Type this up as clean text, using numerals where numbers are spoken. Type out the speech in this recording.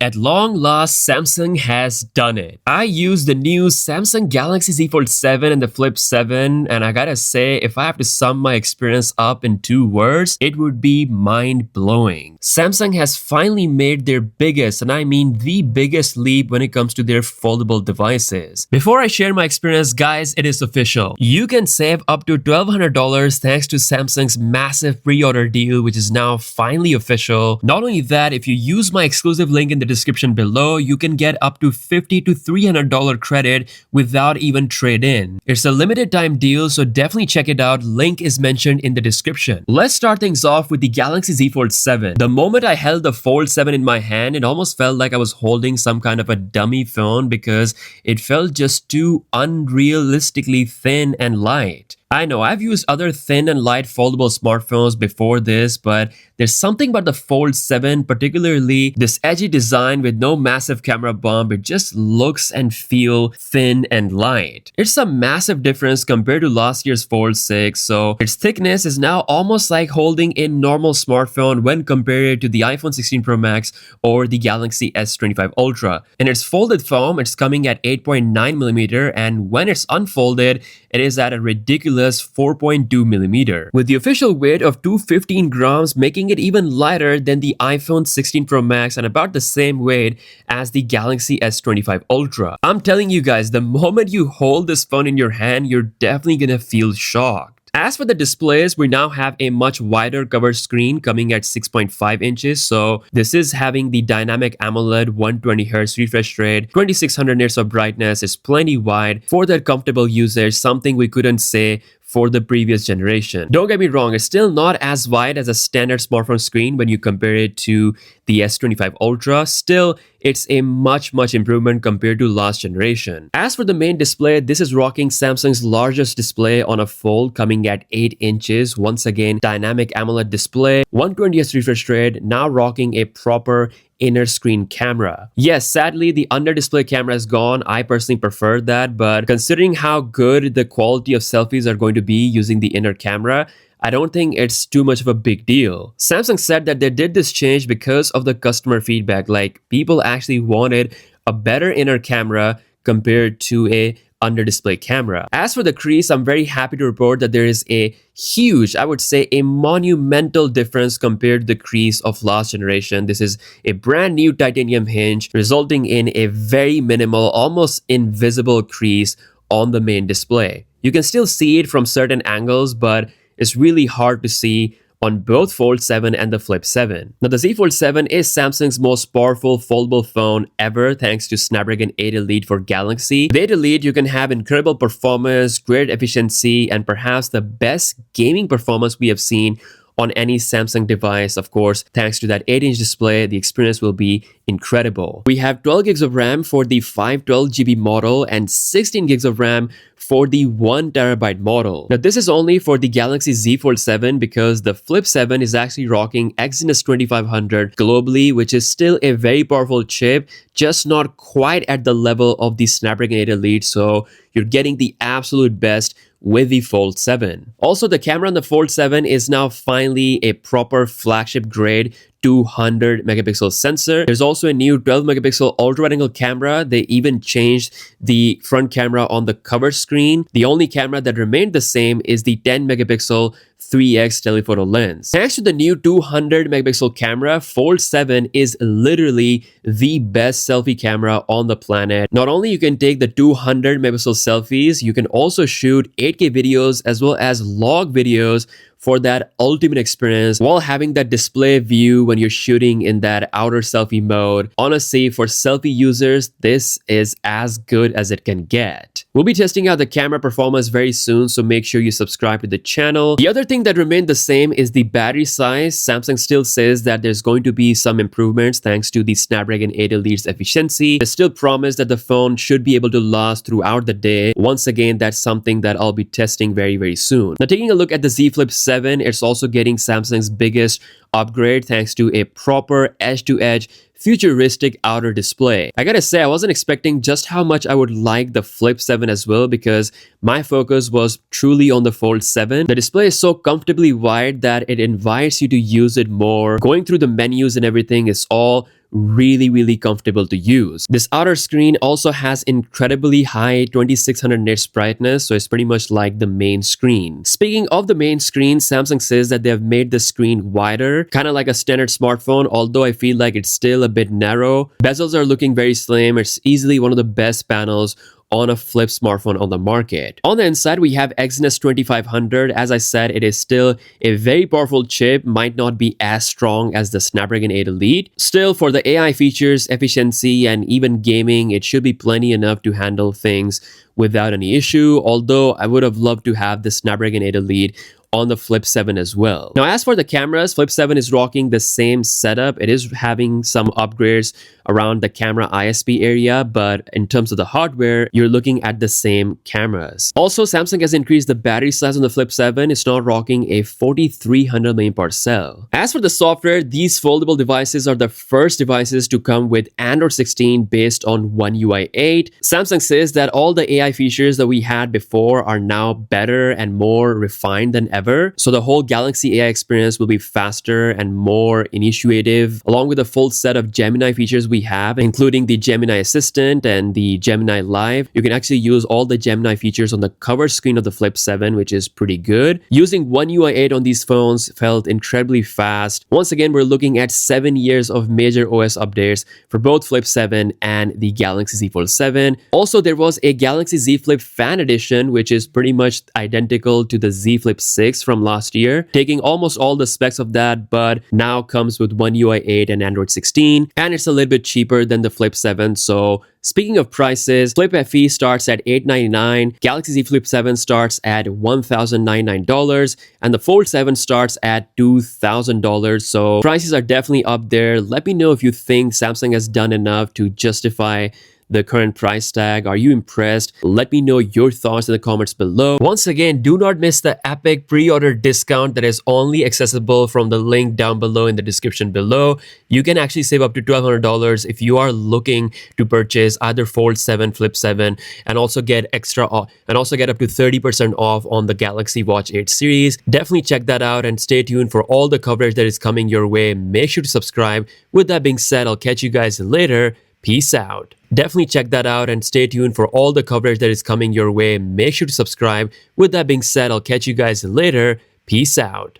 At long last, Samsung has done it. I use the new Samsung Galaxy Z Fold 7 and the Flip 7, and I gotta say, if I have to sum my experience up in 2 words, it would be mind-blowing. Samsung has finally made their biggest, and I mean the biggest leap when it comes to their foldable devices. Before I share my experience, guys, it is official. You can save up to $1,200 thanks to Samsung's massive pre-order deal, which is now finally official. Not only that, if you use my exclusive link in the description below, you can get up to $50 to $300 credit without even trade-in. It's a limited time deal, so definitely check it out. Link is mentioned in the description. Let's start things off with the Galaxy Z Fold 7. The moment I held the Fold 7 in my hand, it almost felt like I was holding some kind of a dummy phone because it felt just too unrealistically thin and light. I know I've used other thin and light foldable smartphones before this, but there's something about the Fold 7, particularly this edgy design with no massive camera bump. It just looks and feels thin and light. It's a massive difference compared to last year's Fold 6, so its thickness is now almost like holding a normal smartphone when compared to the iPhone 16 Pro Max or the Galaxy S25 Ultra. In its folded form, it's coming at 8.9mm, and when it's unfolded, it is at a ridiculous 4.2mm, with the official weight of 215 grams, making it even lighter than the iPhone 16 Pro Max and about the same weight as the Galaxy S25 Ultra. I'm telling you guys, the moment you hold this phone in your hand, you're definitely gonna feel shocked. As for the displays, we now have a much wider cover screen coming at 6.5 inches. So this is having the dynamic AMOLED 120Hz refresh rate, 2600 nits of brightness. Is plenty wide for that comfortable users, something we couldn't say for the previous generation. Don't get me wrong, it's still not as wide as a standard smartphone screen when you compare it to the S25 Ultra. Still, it's a much improvement compared to last generation. As for the main display, this is rocking Samsung's largest display on a fold, coming at 8 inches. Once again, dynamic AMOLED display, 120Hz refresh rate, now rocking a proper inner screen camera. Yes, sadly, the under display camera is gone. I personally prefer that, but considering how good the quality of selfies are going to be using the inner camera, I don't think it's too much of a big deal. Samsung said that they did this change because of the customer feedback. Like, people actually wanted a better inner camera compared to a under display camera. As for the crease, I'm very happy to report that there is a huge, I would say a monumental difference compared to the crease of last generation. This is a brand new titanium hinge, resulting in a very minimal, almost invisible crease on the main display. You can still see it from certain angles, but it's really hard to see on both Fold 7 and the Flip 7. Now, the Z Fold 7 is Samsung's most powerful foldable phone ever thanks to Snapdragon 8 Elite for Galaxy. With 8 Elite, you can have incredible performance, great efficiency, and perhaps the best gaming performance we have seen on any Samsung device. Of course, thanks to that 8-inch display, the experience will be incredible. We have 12 gigs of RAM for the 512GB model and 16 gigs of RAM for the 1TB model. Now, this is only for the Galaxy Z Fold 7 because the Flip 7 is actually rocking Exynos 2500 globally, which is still a very powerful chip, just not quite at the level of the Snapdragon 8 Elite, so you're getting the absolute best with the Fold 7. Also, the camera on the Fold 7 is now finally a proper flagship grade 200 megapixel sensor. There's also a new 12 megapixel ultra wide angle camera. They even changed the front camera on the cover screen. The only camera that remained the same is the 10 megapixel 3x telephoto lens. Thanks to the new 200 megapixel camera, Fold 7 is literally the best selfie camera on the planet. Not only you can take the 200 megapixel selfies, you can also shoot 8K videos as well as log videos for that ultimate experience while having that display view when you're shooting in that outer selfie mode. Honestly, for selfie users, this is as good as it can get. We'll be testing out the camera performance very soon, so make sure you subscribe to the channel. The other thing that remained the same is the battery size. Samsung still says that there's going to be some improvements thanks to the Snapdragon 8 Elite's efficiency. They still promise that the phone should be able to last throughout the day. Once again, that's something that I'll be testing very soon. Now, taking a look at the Z Flip 7, it's also getting Samsung's biggest upgrade thanks to a proper edge-to-edge futuristic outer display. I gotta say, I wasn't expecting just how much I would like the Flip 7 as well, because my focus was truly on the Fold 7. The display is so comfortably wide that it invites you to use it more. Going through the menus and everything is all really comfortable to use. This outer screen also has incredibly high 2600 nits brightness, so it's pretty much like the main screen. Speaking of the main screen, Samsung says that they have made the screen wider, kind of like a standard smartphone, although I feel like it's still a bit narrow. Bezels are looking very slim. It's easily one of the best panels on a flip smartphone on the market. On the inside, we have Exynos 2500. As I said, it is still a very powerful chip, might not be as strong as the Snapdragon 8 Elite. Still, for the AI features, efficiency, and even gaming, it should be plenty enough to handle things without any issue, although I would have loved to have the Snapdragon 8 Elite on the Flip 7 as well. Now, as for the cameras, Flip 7 is rocking the same setup. It is having some upgrades around the camera ISP area, but in terms of the hardware, you're looking at the same cameras. Also, Samsung has increased the battery size on the Flip 7. It's now rocking a 4300 mAh cell. As for the software, these foldable devices are the first devices to come with Android 16 based on One UI 8. Samsung says that all the AI features that we had before are now better and more refined than ever. So the whole Galaxy AI experience will be faster and more intuitive, along with a full set of Gemini features we have, including the Gemini Assistant and the Gemini Live. You can actually use all the Gemini features on the cover screen of the Flip 7, which is pretty good. Using One UI 8 on these phones felt incredibly fast. Once again, we're looking at 7 years of major OS updates for both Flip 7 and the Galaxy Z Fold 7. Also, there was a Galaxy Z Flip Fan Edition, which is pretty much identical to the Z Flip 6 from last year, taking almost all the specs of that, but now comes with One UI 8 and Android 16, and it's a little bit cheaper than the Flip 7. So speaking of prices, Flip FE starts at $899, Galaxy Z Flip 7 starts at $1,099, and the Fold 7 starts at $2,000. So prices are definitely up there. Let me know if you think Samsung has done enough to justify the current price tag. Are you impressed? Let me know your thoughts in the comments below. Once again, do not miss the epic pre-order discount that is only accessible from the link down below in the description below. You can actually save up to $1,200 if you are looking to purchase either Fold 7, Flip 7, and also get extra off, and also get up to 30% off on the Galaxy Watch 8 series. Definitely check that out and stay tuned for all the coverage that is coming your way. Make sure to subscribe. With that being said, I'll catch you guys later. Peace out. Definitely check that out and stay tuned for all the coverage that is coming your way. Make sure to subscribe. With that being said, I'll catch you guys later. Peace out.